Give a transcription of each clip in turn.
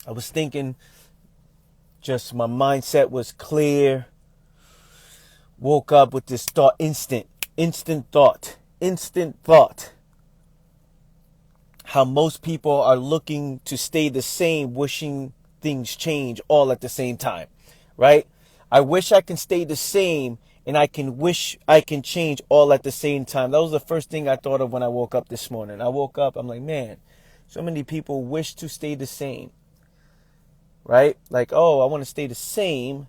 I was thinking, just my mindset was clear. Woke up with this thought, instant thought. How most people are looking to stay the same, wishing things change all at the same time, right? I wish I can stay the same and I can wish I can change all at the same time. That was the first thing I thought of when I woke up this morning. I woke up, I'm like, man, so many people wish to stay the same, right? Like, oh, I want to stay the same.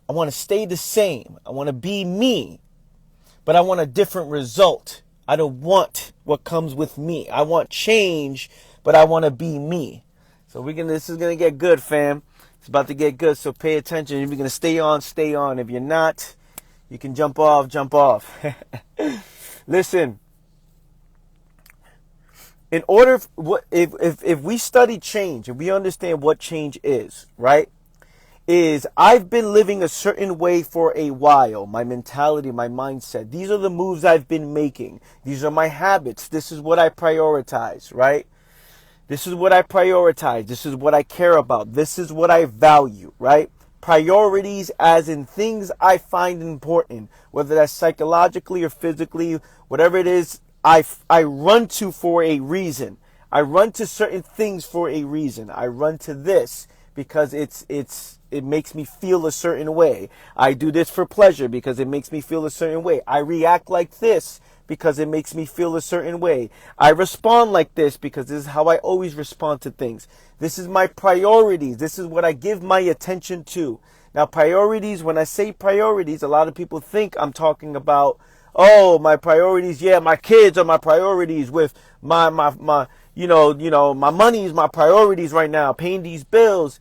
I want to stay the same. I want to be me, but I want a different result. I don't want what comes with me. I want change, but I want to be me. So this is going to get good, fam. It's about to get good. So pay attention. If you're going to stay on, stay on. If you're not, you can jump off. Listen, in order, if we study change, if we understand what change is, right? I've been living a certain way for a while. My mentality, my mindset. These are the moves I've been making. These are my habits. This is what I prioritize, right? This is what I prioritize. This is what I care about. This is what I value, right? Priorities as in things I find important, whether that's psychologically or physically, whatever it is, I run to for a reason. I run to certain things for a reason. I run to this because it makes me feel a certain way. I do this for pleasure because it makes me feel a certain way. I react like this because it makes me feel a certain way. I respond like this because this is how I always respond to things. This is my priorities. This is what I give my attention to. Now, priorities, when I say priorities, a lot of people think I'm talking about, oh, my priorities, yeah, my kids are my priorities with my my money is my priorities right now, paying these bills.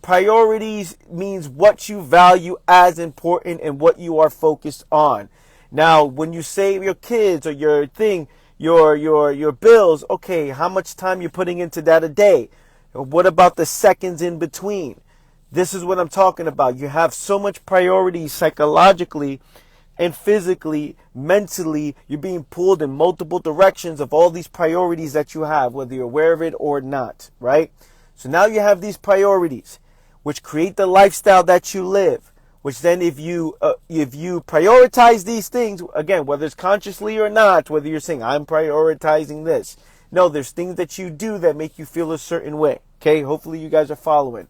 Priorities means what you value as important and what you are focused on. Now, when you say your kids or your thing, your bills, okay, how much time you're putting into that a day? What about the seconds in between? This is what I'm talking about. You have so much priority psychologically and physically, mentally. You're being pulled in multiple directions of all these priorities that you have, whether you're aware of it or not, right? So now you have these priorities, which create the lifestyle that you live, which then if you prioritize these things, again, whether it's consciously or not, whether you're saying, I'm prioritizing this. No, there's things that you do that make you feel a certain way. Okay, hopefully you guys are following.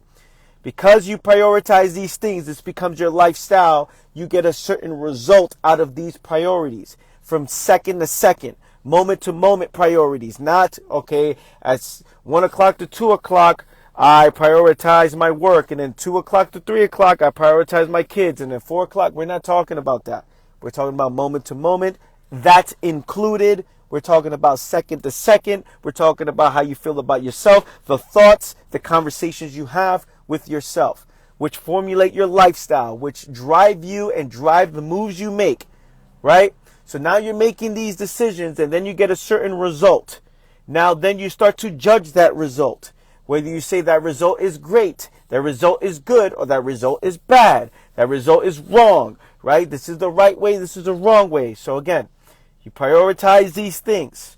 Because you prioritize these things, this becomes your lifestyle. You get a certain result out of these priorities from second to second, moment to moment priorities. Not, okay, at 1 o'clock to 2 o'clock, I prioritize my work, and then 2 o'clock to 3 o'clock, I prioritize my kids, and then 4 o'clock, we're not talking about that. We're talking about moment to moment. That's included. We're talking about second to second. We're talking about how you feel about yourself, the thoughts, the conversations you have with yourself, which formulate your lifestyle, which drive you and drive the moves you make, right? So now you're making these decisions, and then you get a certain result. Now then you start to judge that result. Whether you say that result is great, that result is good, or that result is bad, that result is wrong, right? This is the right way, this is the wrong way. So again, you prioritize these things.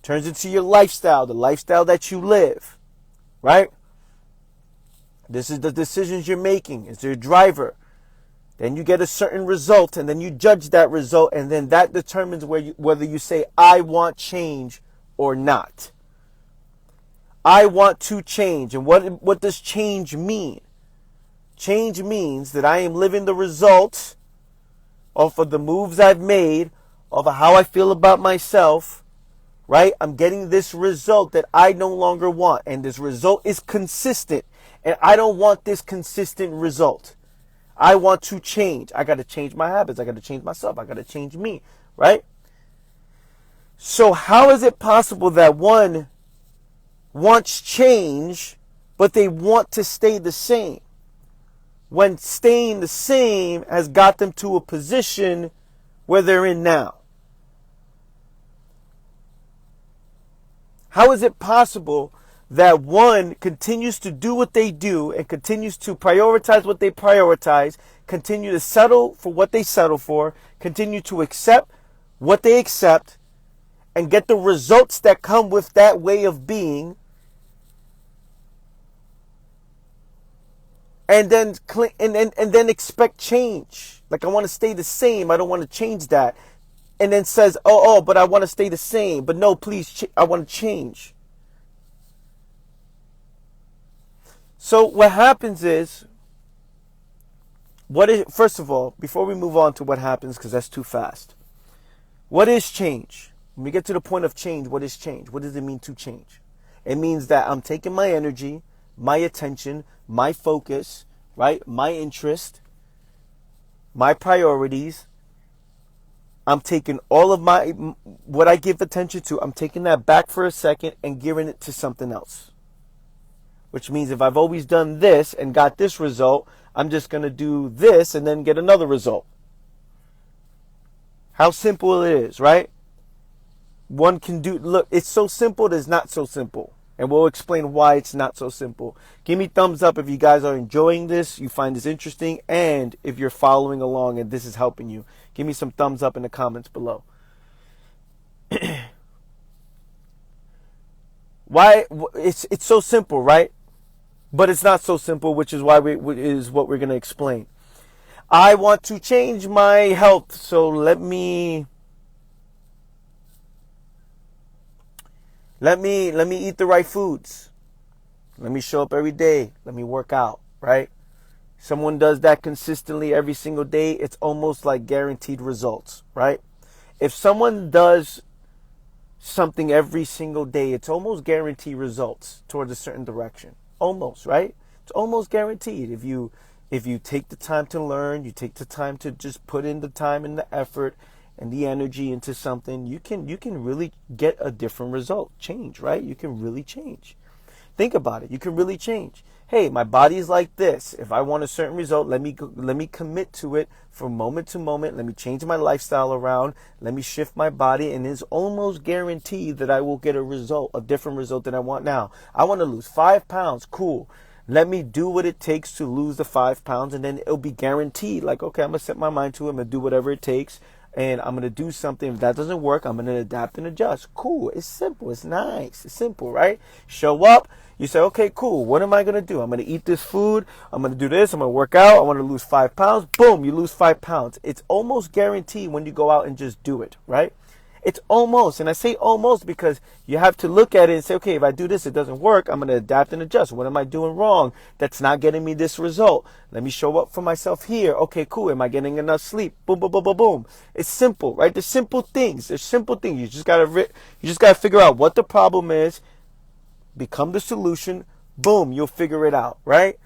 Turns into your lifestyle, the lifestyle that you live, right? This is the decisions you're making. It's your driver. Then you get a certain result, and then you judge that result, and then that determines whether you say, I want change or not. I want to change. And what does change mean? Change means that I am living the results off of the moves I've made, of how I feel about myself, right? I'm getting this result that I no longer want, and this result is consistent, and I don't want this consistent result. I want to change. I got to change my habits. I got to change myself. I got to change me, right? So how is it possible that one wants change, but they want to stay the same, when staying the same has got them to a position where they're in now? How is it possible that one continues to do what they do and continues to prioritize what they prioritize, continue to settle for what they settle for, continue to accept what they accept, and get the results that come with that way of being, and then and then expect change. Like, I want to stay the same. I don't want to change that. And then says, but I want to stay the same. But no, please, I want to change. So what happens is, first of all, before we move on to what happens, because that's too fast. What is change? When we get to the point of change, what is change? What does it mean to change? It means that I'm taking my energy, my attention, my focus, right? My interest, my priorities. I'm taking all of what I give attention to, I'm taking that back for a second and gearing it to something else. Which means if I've always done this and got this result, I'm just going to do this and then get another result. How simple it is, right? One can do, look, it's so simple, it's not so simple. And we'll explain why it's not so simple. Give me thumbs up if you guys are enjoying this, you find this interesting, and if you're following along and this is helping you. Give me some thumbs up in the comments below. Why? It's so simple, right? But it's not so simple, which is why is what we're going to explain. I want to change my health, so let me eat the right foods. Let me show up every day. Let me work out, right? Someone does that consistently every single day, it's almost like guaranteed results, right? If someone does something every single day, it's almost guaranteed results towards a certain direction. Almost, right? It's almost guaranteed. If you take the time to learn, you take the time to just put in the time and the effort and the energy into something, you can really get a different result. Change, right? You can really change. Think about it. You can really change. Hey, my body's like this. If I want a certain result, let me commit to it from moment to moment. Let me change my lifestyle around. Let me shift my body, and it's almost guaranteed that I will get a different result than I want now. I want to lose 5 pounds. Cool. Let me do what it takes to lose the 5 pounds, and then it'll be guaranteed. Like, okay, I'm going to set my mind to it. I'm going to do whatever it takes, and I'm going to do something. If that doesn't work, I'm going to adapt and adjust. Cool. It's simple. It's nice. It's simple, right? Show up. You say, okay, cool. What am I going to do? I'm going to eat this food. I'm going to do this. I'm going to work out. I want to lose 5 pounds. Boom, you lose 5 pounds. It's almost guaranteed when you go out and just do it, right? It's almost, and I say almost because you have to look at it and say, okay, if I do this, it doesn't work. I'm going to adapt and adjust. What am I doing wrong that's not getting me this result? Let me show up for myself here. Okay, cool. Am I getting enough sleep? Boom, boom, boom, boom, boom. It's simple, right? There's simple things. There's simple things. You just got to figure out what the problem is. Become the solution. Boom, you'll figure it out, right?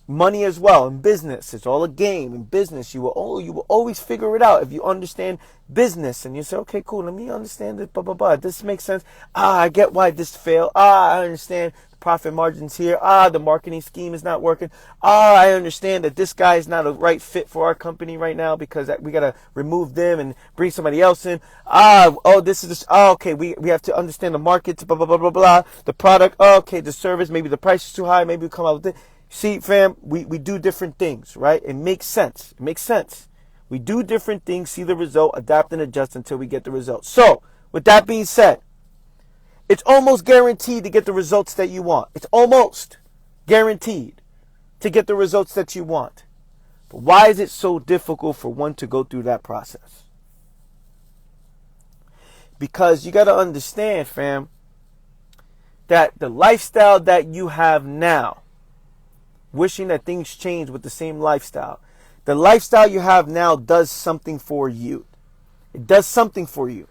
Money as well. In business, it's all a game. In business, you will always figure it out if you understand business. And you say, okay, cool, let me understand it, blah, blah, blah. This makes sense. I get why this failed. I understand the profit margins here. The marketing scheme is not working. I understand that this guy is not a right fit for our company right now because we got to remove them and bring somebody else in. Okay, we have to understand the markets, blah, blah, blah, blah, blah. The product, okay, the service, maybe the price is too high. Maybe we come out with it. See, fam, we do different things, right? It makes sense. It makes sense. We do different things, see the result, adapt and adjust until we get the result. So, with that being said, it's almost guaranteed to get the results that you want. It's almost guaranteed to get the results that you want. But why is it so difficult for one to go through that process? Because you got to understand, fam, that the lifestyle that you have now, wishing that things change with the same lifestyle, the lifestyle you have now does something for you. It does something for you.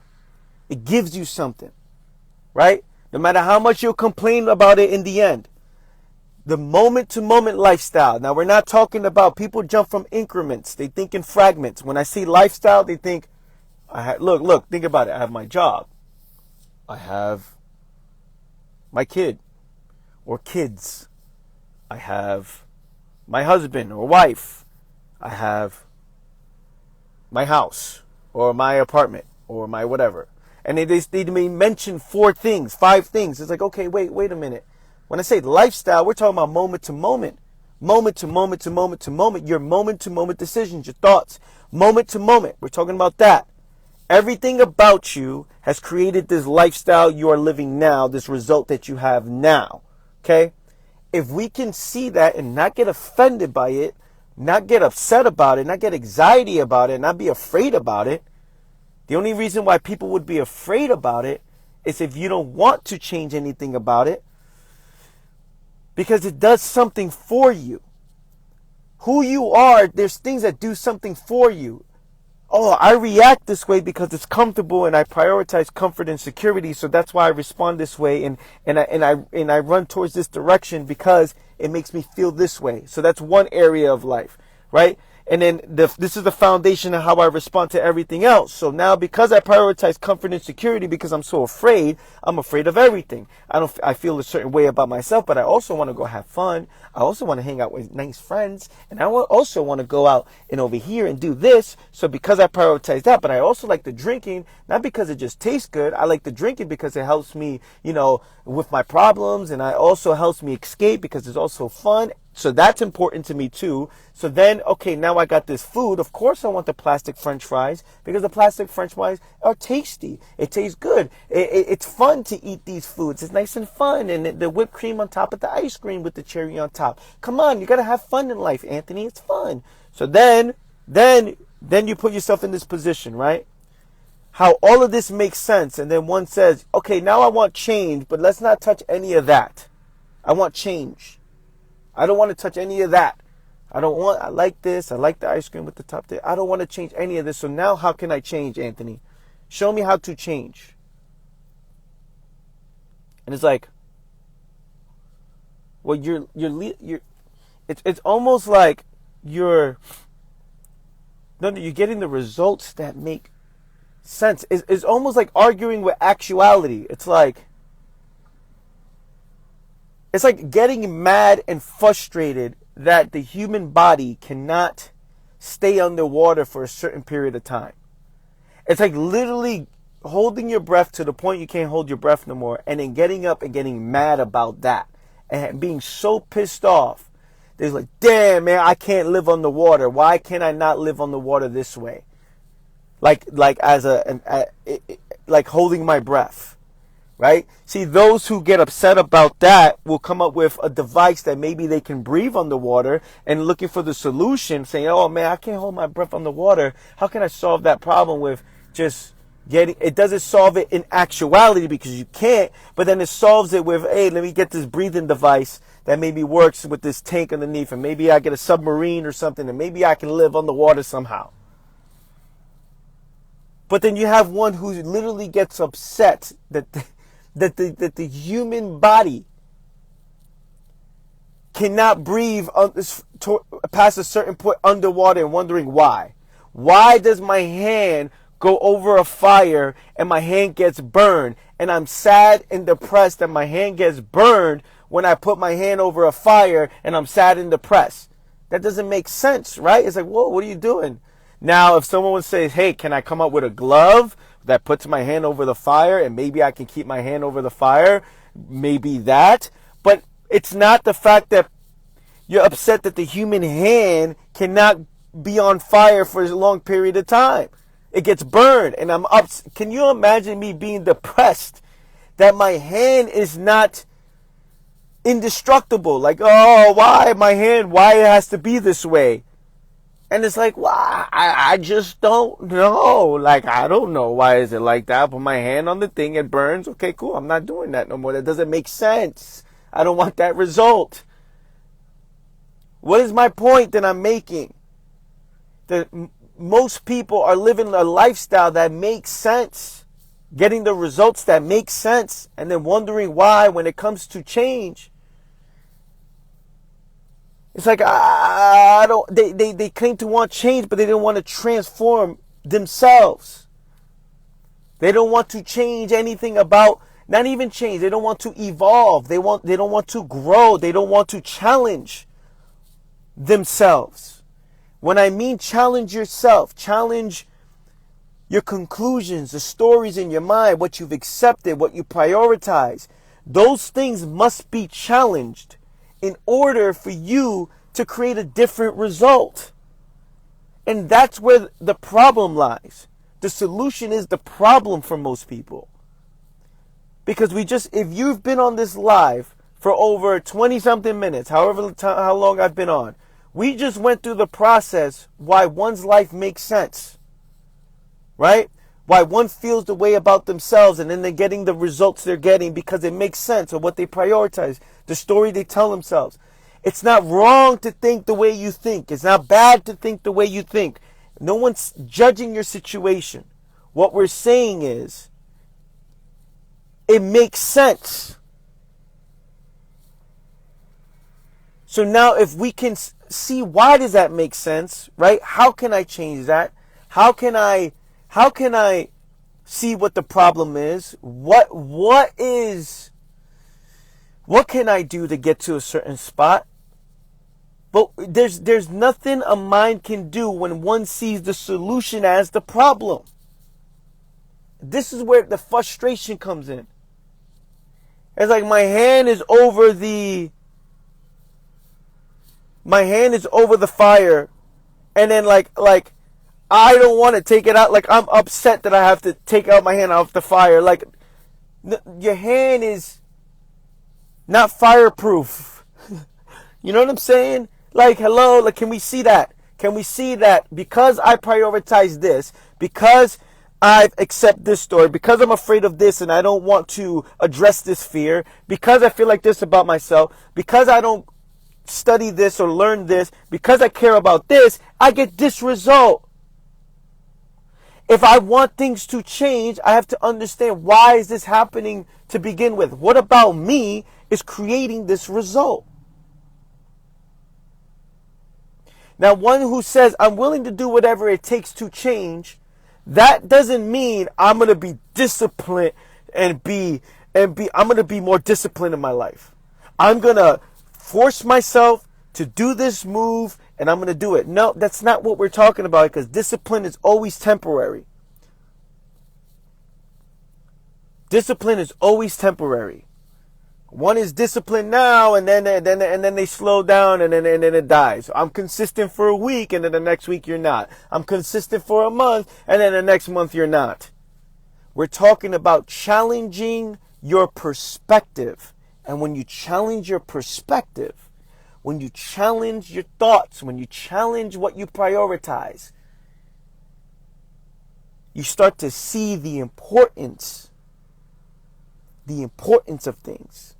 It gives you something, right? No matter how much you'll complain about it in the end. The moment-to-moment lifestyle. Now, we're not talking about people jump from increments. They think in fragments. When I say lifestyle, they think, look, think about it. I have my job. I have my kid or kids. I have my husband or wife. I have my house or my apartment or my whatever. And they may mention 4 things, 5 things. It's like, okay, wait a minute. When I say lifestyle, we're talking about moment to moment. Moment to moment to moment to moment. Your moment to moment decisions, your thoughts. Moment to moment. We're talking about that. Everything about you has created this lifestyle you are living now, this result that you have now. Okay? if we can see that and not get offended by it, not get upset about it, not get anxiety about it, not be afraid about it. The only reason why people would be afraid about it is if you don't want to change anything about it, because it does something for you. Who you are, there's things that do something for you. Oh, I react this way because it's comfortable and I prioritize comfort and security, so that's why I respond this way, and I run towards this direction because it makes me feel this way. So that's one area of life, right? And then this is the foundation of how I respond to everything else. So now, because I prioritize comfort and security, because I'm so afraid, I'm afraid of everything. I feel a certain way about myself, but I also want to go have fun. I also want to hang out with nice friends. And I also want to go out and over here and do this. So because I prioritize that, but I also like the drinking, not because it just tastes good. I like the drinking because it helps me, with my problems. And it also helps me escape because it's also fun. So that's important to me too. So then, okay, now I got this food. Of course I want the plastic French fries because the plastic French fries are tasty. It tastes good. It's fun to eat these foods. It's nice and fun. And the whipped cream on top of the ice cream with the cherry on top. Come on, you got to have fun in life, Anthony. It's fun. So then you put yourself in this position, right? How all of this makes sense. And then one says, okay, now I want change, but let's not touch any of that. I want change. I don't want to touch any of that. I like this. I like the ice cream with the top there. I don't want to change any of this. So now how can I change, Anthony? Show me how to change. And it's like, well, it's almost like you're getting the results that make sense. It's almost like arguing with actuality. It's like getting mad and frustrated that the human body cannot stay underwater for a certain period of time. It's like literally holding your breath to the point you can't hold your breath no more, and then getting up and getting mad about that and being so pissed off. There's like, damn, man, I can't live underwater. Why can't I not live underwater this way? Like holding my breath. Right? See, those who get upset about that will come up with a device that maybe they can breathe underwater, and looking for the solution, saying, oh man, I can't hold my breath underwater. How can I solve that problem with just it doesn't solve it in actuality because you can't, but then it solves it with, hey, let me get this breathing device that maybe works with this tank underneath, and maybe I get a submarine or something, and maybe I can live underwater somehow. But then you have one who literally gets upset that the human body cannot breathe past a certain point underwater, and wondering why. Why does my hand go over a fire and my hand gets burned? And I'm sad and depressed that my hand gets burned when I put my hand over a fire, and I'm sad and depressed. That doesn't make sense, right? It's like, whoa, what are you doing? Now, if someone would say, hey, can I come up with a glove that puts my hand over the fire, and maybe I can keep my hand over the fire, maybe that. But it's not the fact that you're upset that the human hand cannot be on fire for a long period of time. It gets burned, and I'm up. Can you imagine me being depressed that my hand is not indestructible? Like, oh, why my hand? Why it has to be this way? And it's like, well, I just don't know. Like, I don't know why is it like that. I put my hand on the thing, it burns. Okay, cool. I'm not doing that no more. That doesn't make sense. I don't want that result. What is my point that I'm making? That most people are living a lifestyle that makes sense, getting the results that make sense, and then wondering why when it comes to change. It's like, they claim to want change, but they don't want to transform themselves. They don't want to change anything about, not even change. They don't want to evolve. They don't want to grow. They don't want to challenge themselves. When I mean challenge yourself, challenge your conclusions, the stories in your mind, what you've accepted, what you prioritize. Those things must be challenged in order for you to create a different result. And that's where the problem lies. The solution is the problem for most people. Because if you've been on this live for over 20 something minutes, how long I've been on. We just went through the process why one's life makes sense, right? Why one feels the way about themselves and then they're getting the results they're getting because it makes sense of what they prioritize, the story they tell themselves. It's not wrong to think the way you think. It's not bad to think the way you think. No one's judging your situation. What we're saying is, it makes sense. So now if we can see why does that make sense, right? How can I change that? How can I see what the problem is? What can I do to get to a certain spot? But there's nothing a mind can do when one sees the solution as the problem. This is where the frustration comes in. It's like my hand is over the fire, and then like I don't want to take it out. Like I'm upset that I have to take out my hand off the fire. Like your hand is not fireproof. You know what I'm saying? Like, hello, like, can we see that? Can we see that because I prioritize this, because I accept this story, because I'm afraid of this and I don't want to address this fear, because I feel like this about myself, because I don't study this or learn this, because I care about this, I get this result. If I want things to change, I have to understand, why is this happening to begin with? What about me is creating this result? Now, one who says, I'm willing to do whatever it takes to change, that doesn't mean I'm going to be disciplined and I'm going to be more disciplined in my life. I'm going to force myself to do this move and I'm going to do it. No, that's not what we're talking about, because discipline is always temporary. Discipline is always temporary. One is disciplined now, and then they slow down, and then it dies. I'm consistent for a week, and then the next week you're not. I'm consistent for a month, and then the next month you're not. We're talking about challenging your perspective. And when you challenge your perspective, when you challenge your thoughts, when you challenge what you prioritize, you start to see the importance of things.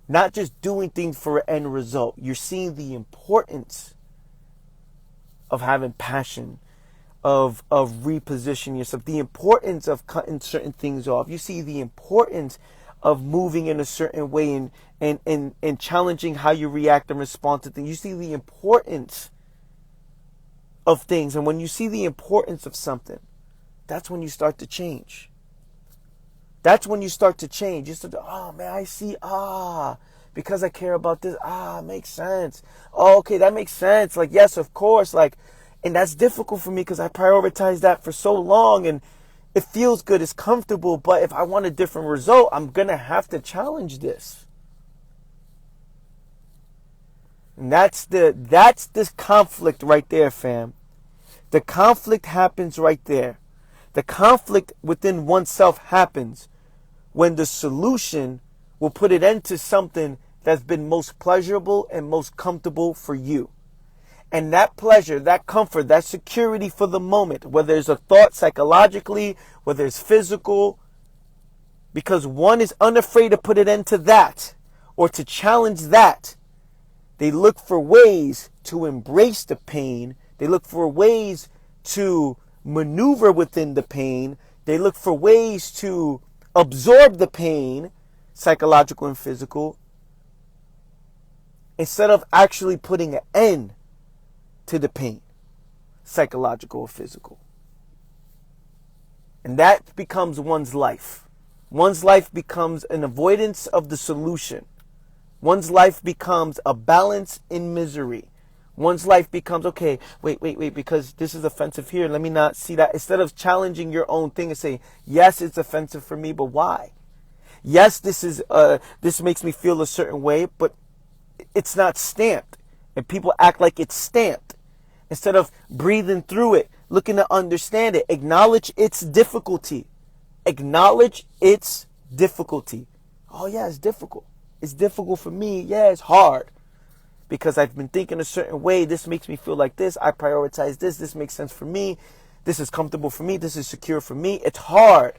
Not just doing things for an end result. You're seeing the importance of having passion, of repositioning yourself, the importance of cutting certain things off. You see the importance of moving in a certain way and challenging how you react and respond to things. You see the importance of things. And when you see the importance of something, that's when you start to change. That's when you start to change. You start to, oh man, I see, because I care about this, makes sense. Oh, okay, that makes sense. Like, yes, of course. Like, and that's difficult for me because I prioritized that for so long and it feels good, it's comfortable. But if I want a different result, I'm going to have to challenge this. And that's this conflict right there, fam. The conflict happens right there. The conflict within oneself happens when the solution will put an end to something that's been most pleasurable and most comfortable for you. And that pleasure, that comfort, that security for the moment, whether it's a thought psychologically, whether it's physical, because one is unafraid to put an end to that or to challenge that. They look for ways to embrace the pain. They look for ways to maneuver within the pain. They look for ways to absorb the pain, psychological and physical, instead of actually putting an end to the pain, psychological or physical. And that becomes one's life. One's life becomes an avoidance of the solution. One's life becomes a balance in misery. One's life becomes, okay, wait, because this is offensive here. Let me not see that. Instead of challenging your own thing and saying, yes, it's offensive for me, but why? Yes, this makes me feel a certain way, but it's not stamped. And people act like it's stamped. Instead of breathing through it, looking to understand it, acknowledge its difficulty. Acknowledge its difficulty. Oh yeah, it's difficult. It's difficult for me. Yeah, it's hard. Because I've been thinking a certain way. This makes me feel like this. I prioritize this. This makes sense for me. This is comfortable for me. This is secure for me. It's hard.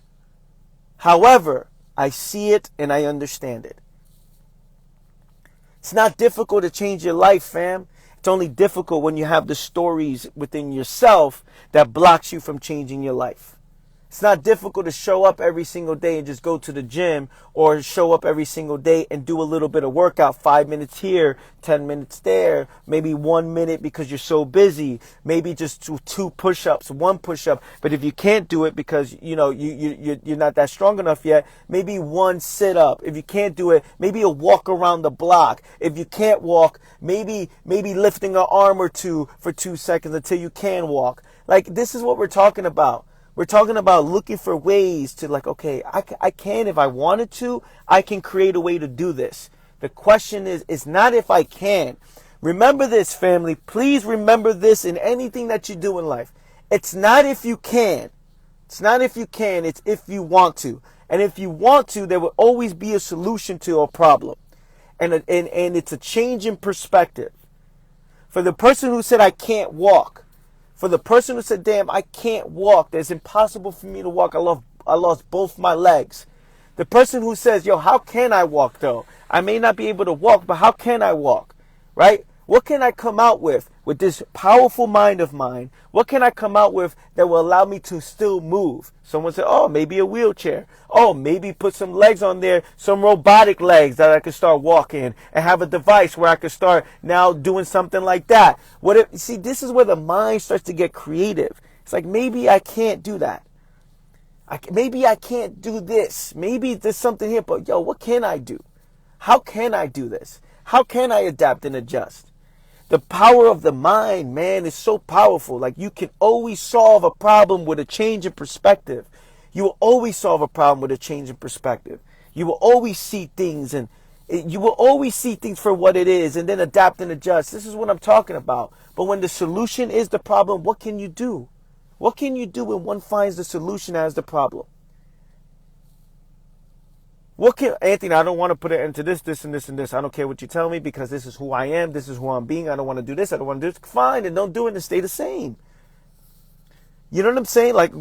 However, I see it and I understand it. It's not difficult to change your life, fam. It's only difficult when you have the stories within yourself that blocks you from changing your life. It's not difficult to show up every single day and just go to the gym, or show up every single day and do a little bit of workout, 5 minutes here, 10 minutes there, maybe 1 minute because you're so busy, maybe just two push-ups, one push-up. But if you can't do it because you're not that strong enough yet, maybe one sit-up. If you can't do it, maybe a walk around the block. If you can't walk, maybe lifting an arm or two for 2 seconds until you can walk. Like, this is what we're talking about. We're talking about looking for ways to, like, okay, I can, if I wanted to, I can create a way to do this. The question is, it's not if I can. Remember this, family. Please remember this in anything that you do in life. It's not if you can. It's not if you can. It's if you want to. And if you want to, there will always be a solution to a problem. And it's a change in perspective. For the person who said, I can't walk, for the person who said, damn, I can't walk, it's impossible for me to walk, I lost both my legs. The person who says, yo, how can I walk though? I may not be able to walk, but how can I walk? Right? What can I come out with this powerful mind of mine? What can I come out with that will allow me to still move? Someone said, oh, maybe a wheelchair. Oh, maybe put some legs on there, some robotic legs that I could start walking, and have a device where I could start now doing something like that. See, this is where the mind starts to get creative. It's like, maybe I can't do that. Maybe I can't do this. Maybe there's something here, but yo, what can I do? How can I do this? How can I adapt and adjust? The power of the mind, man, is so powerful. Like, you can always solve a problem with a change in perspective. You will always solve a problem with a change in perspective. You will always see things, and you will always see things for what it is, and then adapt and adjust. This is what I'm talking about. But when the solution is the problem, what can you do? What can you do when one finds the solution as the problem? Anthony, I don't want to put it into this, and this, and this. I don't care what you tell me, because this is who I am. This is who I'm being. I don't want to do this. I don't want to do this. Fine, and don't do it and stay the same. You know what I'm saying? Like,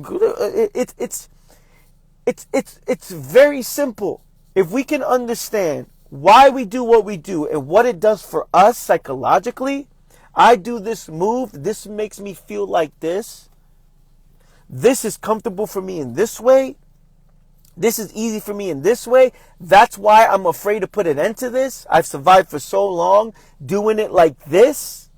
it's very simple. If we can understand why we do what we do and what it does for us psychologically, I do this move. This makes me feel like this. This is comfortable for me in this way. This is easy for me in this way. That's why I'm afraid to put an end to this. I've survived for so long doing it like this.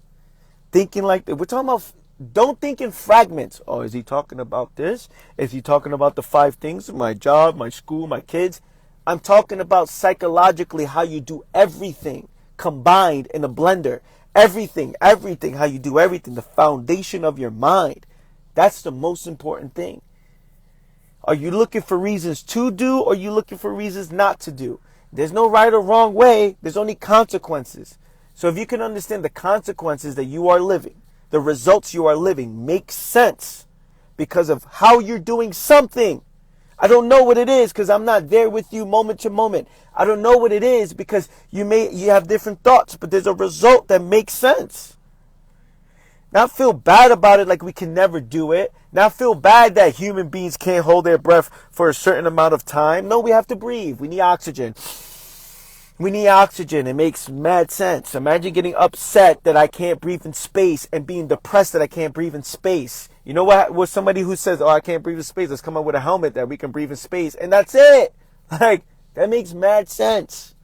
Thinking like that. We're talking about, don't think in fragments. Oh, is he talking about this? Is he talking about the 5 things? My job, my school, my kids. I'm talking about psychologically how you do everything combined in a blender. Everything, how you do everything. The foundation of your mind. That's the most important thing. Are you looking for reasons to do, or are you looking for reasons not to do? There's no right or wrong way. There's only consequences. So if you can understand the consequences that you are living, the results you are living make sense because of how you're doing something. I don't know what it is because I'm not there with you moment to moment. I don't know what it is because you have different thoughts, but there's a result that makes sense. Not feel bad about it like we can never do it. Not feel bad that human beings can't hold their breath for a certain amount of time. No, we have to breathe. We need oxygen. We need oxygen. It makes mad sense. Imagine getting upset that I can't breathe in space and being depressed that I can't breathe in space. You know what? With somebody who says, oh, I can't breathe in space, let's come up with a helmet that we can breathe in space. And that's it. Like, that makes mad sense.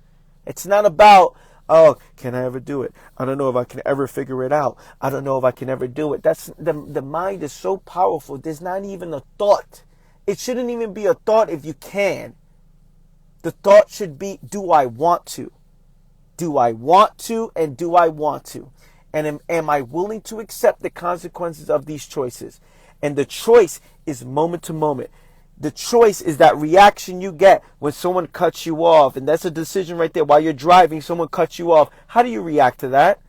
It's not about, oh, can I ever do it? I don't know if I can ever figure it out. I don't know if I can ever do it. That's the mind is so powerful. There's not even a thought. It shouldn't even be a thought if you can. The thought should be, do I want to? Do I want to, and do I want to? And am I willing to accept the consequences of these choices? And the choice is moment to moment. The choice is that reaction you get when someone cuts you off. And that's a decision right there. While you're driving, someone cuts you off. How do you react to that?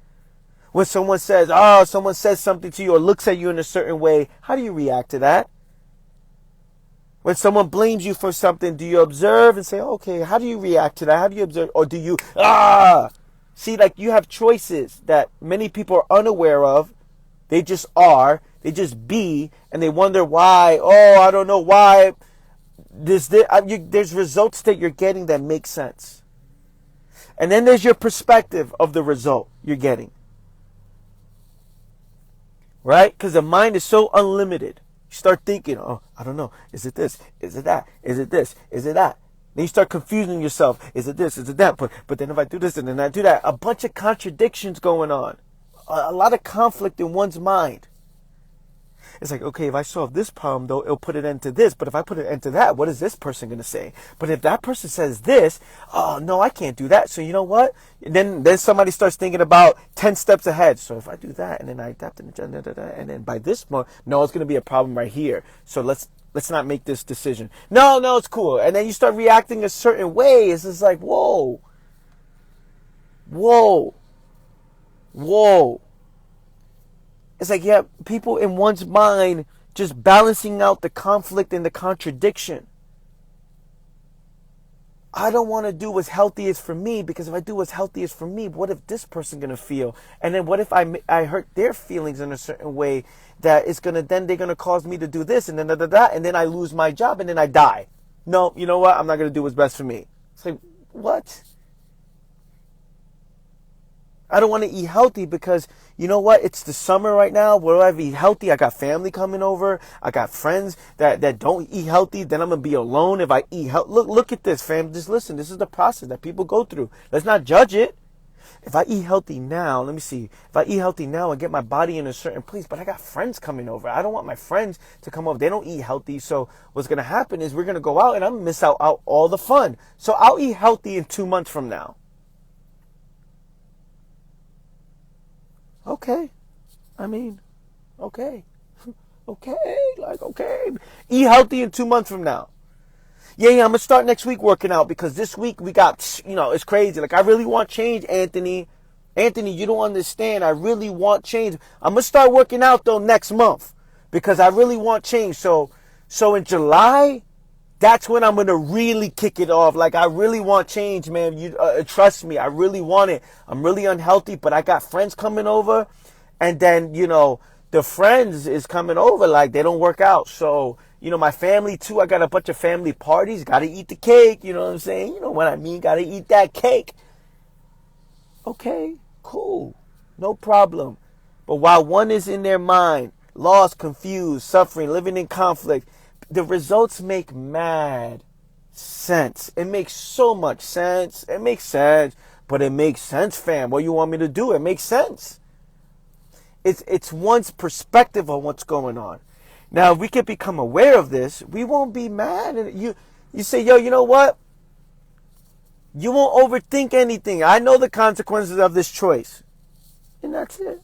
When someone says something to you or looks at you in a certain way, how do you react to that? When someone blames you for something, do you observe and say, okay, how do you react to that? How do you observe? Or do you, see, like you have choices that many people are unaware of. They just are. They just be. And they wonder why. Oh, I don't know why. There's results that you're getting that make sense. And then there's your perspective of the result you're getting. Right? Because the mind is so unlimited. You start thinking, oh, I don't know. Is it this? Is it that? Is it this? Is it that? Then you start confusing yourself. Is it this? Is it that? But then if I do this and then I do that, a bunch of contradictions going on. A lot of conflict in one's mind. It's like, okay, if I solve this problem, though, it'll put an end to this. But if I put an end to that, what is this person going to say? But if that person says this, oh, no, I can't do that. So you know what? Then somebody starts thinking about 10 steps ahead. So if I do that, and then I adapt, and then by this month, no, it's going to be a problem right here. So let's not make this decision. No, it's cool. And then you start reacting a certain way. It's just like, whoa. It's like, yeah, people in one's mind just balancing out the conflict and the contradiction. I don't want to do what's healthiest for me, because if I do what's healthiest for me, what if this person going to feel? And then what if I hurt their feelings in a certain way that it's going to, then they're going to cause me to do this and then and then I lose my job and then I die. No, you know what? I'm not going to do what's best for me. It's like, what? I don't want to eat healthy because, you know what? It's the summer right now. Will I eat healthy? I got family coming over. I got friends that don't eat healthy. Then I'm going to be alone if I eat healthy. Look at this, fam. Just listen. This is the process that people go through. Let's not judge it. If I eat healthy now, let me see. If I eat healthy now and get my body in a certain place, but I got friends coming over. I don't want my friends to come over. They don't eat healthy. So what's going to happen is we're going to go out and I'm going to miss out all the fun. So I'll eat healthy in 2 months from now. Okay. I mean, okay. Okay. Eat healthy in 2 months from now. Yeah, I'm going to start next week working out because this week we got, it's crazy. Like, I really want change, Anthony. Anthony, you don't understand. I really want change. I'm going to start working out, though, next month because I really want change. So in July, that's when I'm going to really kick it off. Like, I really want change, man. You trust me. I really want it. I'm really unhealthy, but I got friends coming over. And then, the friends is coming over. Like, they don't work out. So, my family, too. I got a bunch of family parties. Got to eat the cake. You know what I'm saying? You know what I mean? Got to eat that cake. Okay, cool. No problem. But while one is in their mind, lost, confused, suffering, living in conflict, the results make mad sense. It makes so much sense. It makes sense. But it makes sense, fam. What you want me to do? It makes sense. It's one's perspective on what's going on. Now, if we can become aware of this, we won't be mad. And you say, yo, you know what? You won't overthink anything. I know the consequences of this choice. And that's it.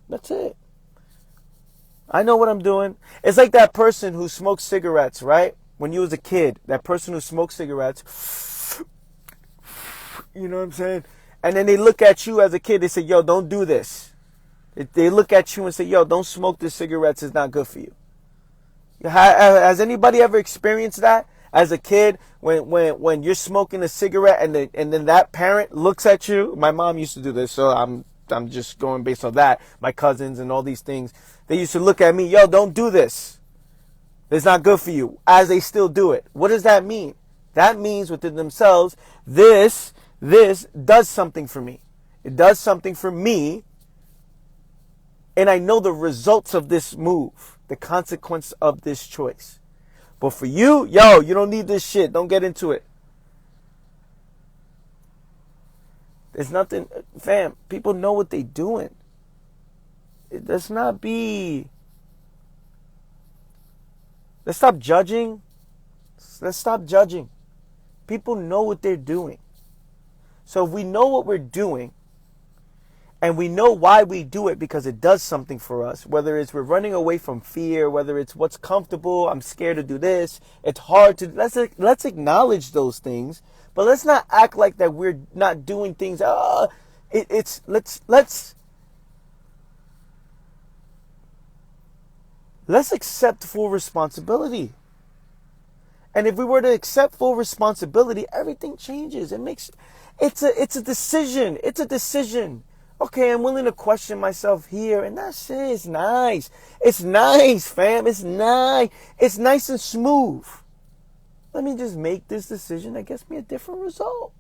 That's it. I know what I'm doing. It's like that person who smoked cigarettes, right? When you was a kid, that person who smoked cigarettes, you know what I'm saying? And then they look at you as a kid, they say, yo, don't do this. They look at you and say, yo, don't smoke this cigarettes, it's not good for you. Has anybody ever experienced that? As a kid, when you're smoking a cigarette and then that parent looks at you. My mom used to do this, so I'm just going based on that. My cousins and all these things, they used to look at me, yo, don't do this. It's not good for you, as they still do it. What does that mean? That means within themselves, this does something for me. It does something for me, and I know the results of this move, the consequence of this choice. But for you, yo, you don't need this shit. Don't get into it. There's nothing, fam, people know what they doing. Let's not be, let's stop judging. Let's stop judging. People know what they're doing. So if we know what we're doing, and we know why we do it because it does something for us, whether it's we're running away from fear, whether it's what's comfortable, I'm scared to do this, it's hard to, let's acknowledge those things, but let's not act like that we're not doing things. Let's accept full responsibility. And if we were to accept full responsibility, everything changes. It's a decision. It's a decision. Okay, I'm willing to question myself here, and that's it. It's nice. It's nice, fam. It's nice. It's nice and smooth. Let me just make this decision that gets me a different result.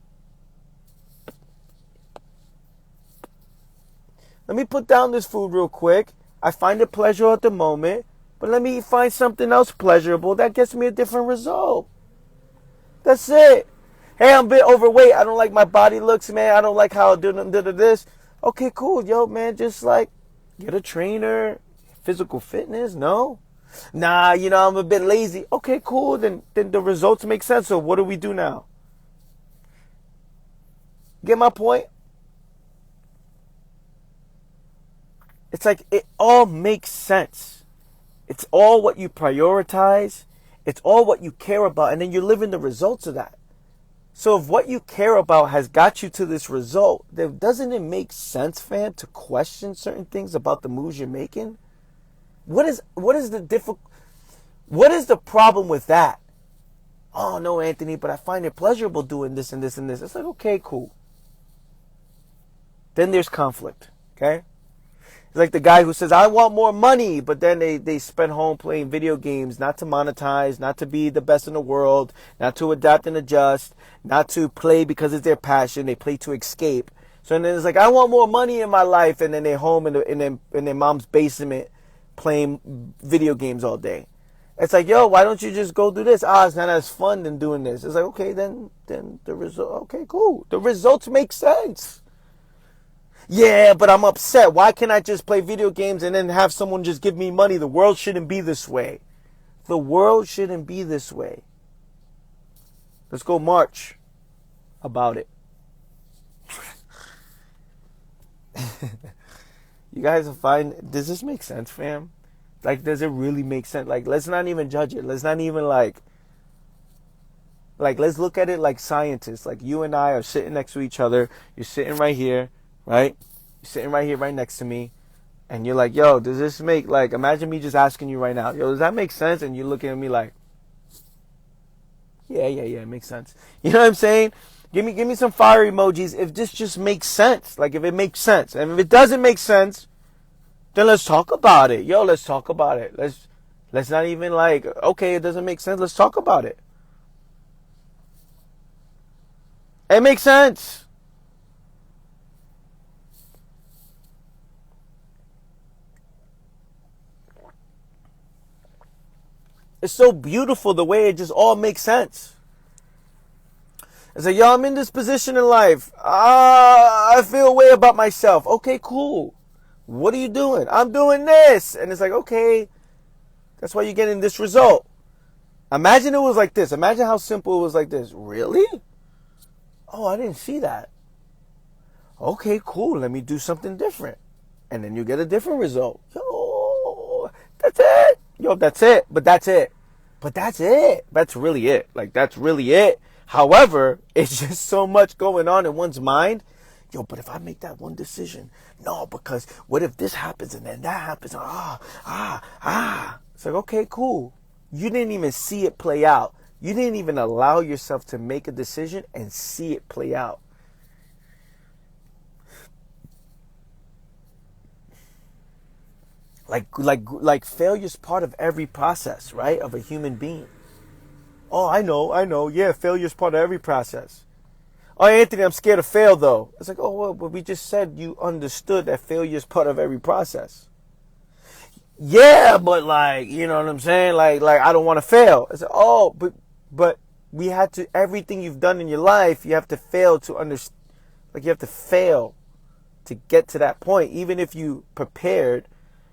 Let me put down this food real quick. I find it pleasurable at the moment, but let me find something else pleasurable that gets me a different result. That's it. Hey, I'm a bit overweight. I don't like my body looks, man. I don't like how I do this. Okay, cool. Yo, man, just like get a trainer. Physical fitness? No. Nah, I'm a bit lazy. Okay, cool. Then the results make sense. So what do we do now? Get my point? It's like it all makes sense. It's all what you prioritize. It's all what you care about. And then you're living the results of that. So if what you care about has got you to this result, then doesn't it make sense, fam, to question certain things about the moves you're making? What is the problem with that? Oh no, Anthony, but I find it pleasurable doing this and this and this. It's like, okay, cool. Then there's conflict, okay? It's like the guy who says, I want more money, but then they spend home playing video games, not to monetize, not to be the best in the world, not to adapt and adjust, not to play because it's their passion. They play to escape. So then it's like, I want more money in my life, and then they're home in their mom's basement playing video games all day. It's like, yo, why don't you just go do this? It's not as fun than doing this. It's like, okay, then the result, okay, cool. The results make sense. Yeah, but I'm upset. Why can't I just play video games and then have someone just give me money? The world shouldn't be this way. The world shouldn't be this way. Let's go march about it. You guys will find, does this make sense, fam? Like, does it really make sense? Like, let's not even judge it. Let's not even like, let's look at it like scientists. Like, you and I are sitting next to each other. You're sitting right here. Right? You're sitting right here, right next to me. And you're like, yo, does this make, like, imagine me just asking you right now, yo, does that make sense? And you're looking at me like, yeah, it makes sense. You know what I'm saying? Give me some fire emojis if this just makes sense. Like, if it makes sense. And if it doesn't make sense, then let's talk about it. Yo, let's talk about it. Let's not even like, okay, it doesn't make sense. Let's talk about it. It makes sense. It's so beautiful the way it just all makes sense. It's like, yo, I'm in this position in life. I feel a way about myself. Okay, cool. What are you doing? I'm doing this. And it's like, okay, that's why you're getting this result. Imagine it was like this. Imagine how simple it was like this. Really? Oh, I didn't see that. Okay, cool. Let me do something different. And then you get a different result. Yo, that's it. Yo, that's it. But that's it. But that's it. That's really it. Like, that's really it. However, it's just so much going on in one's mind. Yo, but if I make that one decision, no, because what if this happens and then that happens? It's like, okay, cool. You didn't even see it play out. You didn't even allow yourself to make a decision and see it play out. Like failure's part of every process, right? Of a human being. Oh, I know. Yeah, failure's part of every process. Oh, Anthony, I'm scared to fail, though. It's like, oh, well, but we just said you understood that failure is part of every process. Yeah, but like, you know what I'm saying? Like I don't want to fail. It's like, oh, but we had to, everything you've done in your life, you have to fail to understand. Like, you have to fail to get to that point. Even if you prepared,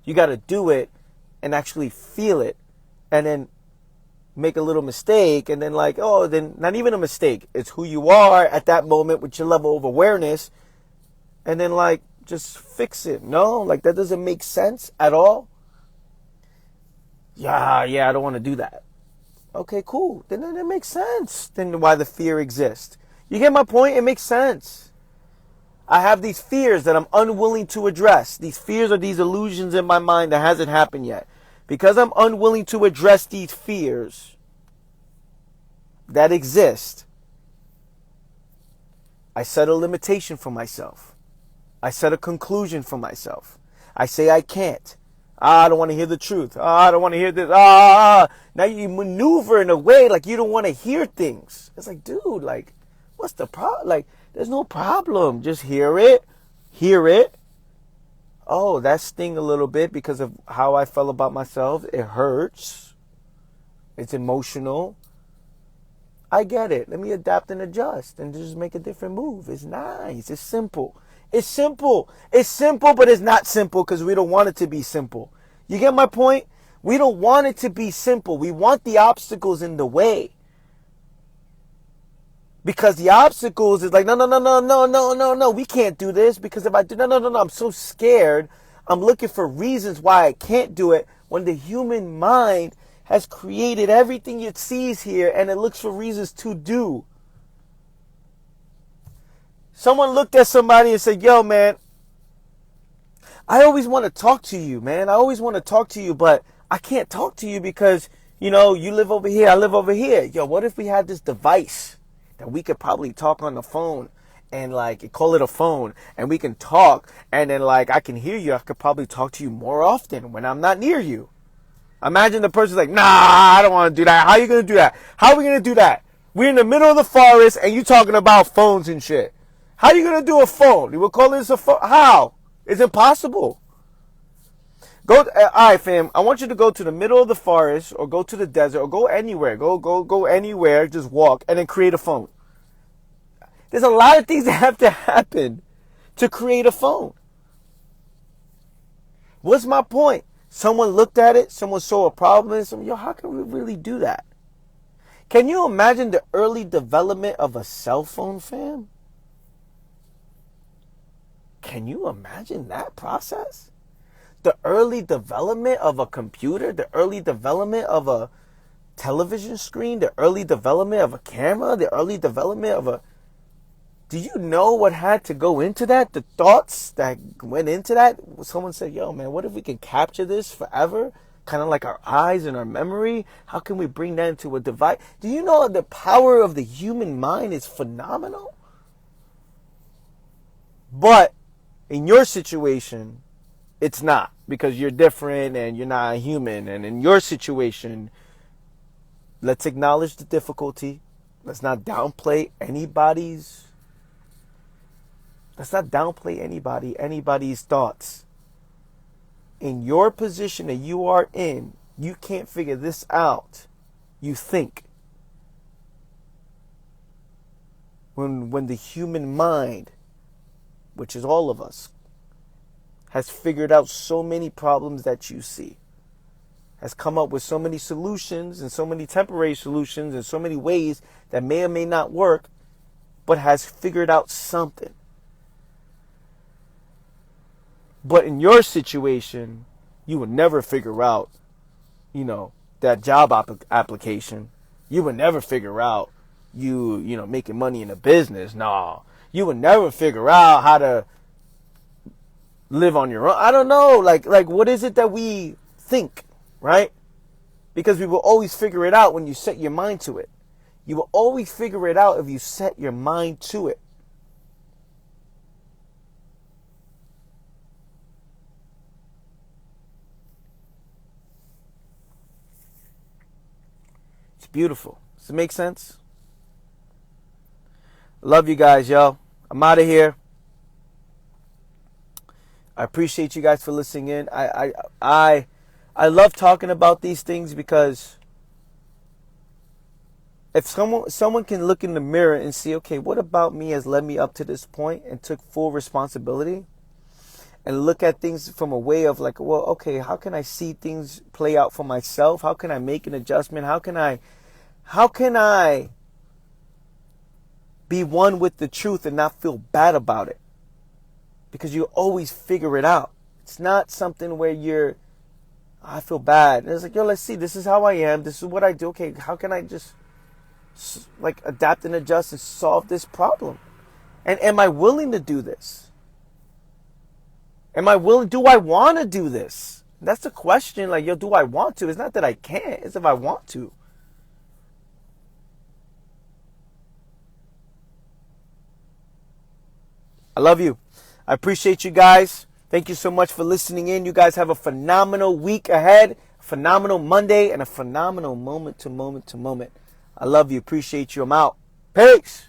you got to do it and actually feel it and then make a little mistake, and then like, oh, then not even a mistake. It's who you are at that moment with your level of awareness, and then like just fix it. No, like that doesn't make sense at all. Yeah, I don't want to do that. Okay, cool. Then it makes sense. Then why the fear exists. You get my point? It makes sense. I have these fears that I'm unwilling to address. These fears are these illusions in my mind that hasn't happened yet. Because I'm unwilling to address these fears, that exist, I set a limitation for myself. I set a conclusion for myself. I say I can't. I don't want to hear the truth. I don't want to hear this. Now you maneuver in a way like you don't want to hear things. It's like, dude, like, what's the problem? Like, there's no problem. Just hear it. Hear it. Oh, that sting a little bit because of how I felt about myself. It hurts. It's emotional. I get it. Let me adapt and adjust and just make a different move. It's nice. It's simple. It's simple. It's simple, but it's not simple because we don't want it to be simple. You get my point? We don't want it to be simple. We want the obstacles in the way. Because the obstacles is like, no. We can't do this because if I do, no. I'm so scared. I'm looking for reasons why I can't do it when the human mind has created everything it sees here and it looks for reasons to do. Someone looked at somebody and said, yo, man, I always want to talk to you, man. I always want to talk to you, but I can't talk to you because, you live over here, I live over here. Yo, what if we had this device that we could probably talk on the phone and like call it a phone and we can talk and then like I can hear you. I could probably talk to you more often when I'm not near you. Imagine the person's like, nah, I don't want to do that. How are you going to do that? How are we going to do that? We're in the middle of the forest and you talking about phones and shit. How are you going to do a phone? You will call this a phone? How? It's impossible. All right, fam. I want you to go to the middle of the forest or go to the desert or go anywhere. Go anywhere. Just walk and then create a phone. There's a lot of things that have to happen to create a phone. What's my point? Someone looked at it. Someone saw a problem and said, yo, how can we really do that? Can you imagine the early development of a cell phone, fam? Can you imagine that process? The early development of a computer, the early development of a television screen, the early development of a camera, the early development of a... Do you know what had to go into that? The thoughts that went into that? Someone said, yo, man, what if we can capture this forever? Kind of like our eyes and our memory. How can we bring that into a device? Do you know the power of the human mind is phenomenal? But in your situation, it's not, because you're different and you're not a human. And in your situation, let's acknowledge the difficulty. Let's not downplay anybody's thoughts. In your position that you are in, you can't figure this out. You think. When the human mind, which is all of us, has figured out so many problems that you see, has come up with so many solutions and so many temporary solutions and so many ways that may or may not work, but has figured out something. But in your situation, you would never figure out, that job application. You would never figure out making money in a business. No. You would never figure out how to live on your own. I don't know. Like what is it that we think, right? Because we will always figure it out when you set your mind to it. You will always figure it out if you set your mind to it. It's beautiful. Does it make sense? Love you guys, yo. I'm out of here. I appreciate you guys for listening in. I love talking about these things because if someone can look in the mirror and see, okay, what about me has led me up to this point and took full responsibility, and look at things from a way of like, well, okay, how can I see things play out for myself? How can I make an adjustment? How can I be one with the truth and not feel bad about it? Because you always figure it out. It's not something where I feel bad. And it's like, yo, let's see. This is how I am. This is what I do. Okay, how can I just adapt and adjust and solve this problem? And am I willing to do this? Do I want to do this? That's the question. Like, yo, do I want to? It's not that I can't. It's if I want to. I love you. I appreciate you guys. Thank you so much for listening in. You guys have a phenomenal week ahead, a phenomenal Monday, and a phenomenal moment to moment to moment. I love you. Appreciate you. I'm out. Peace.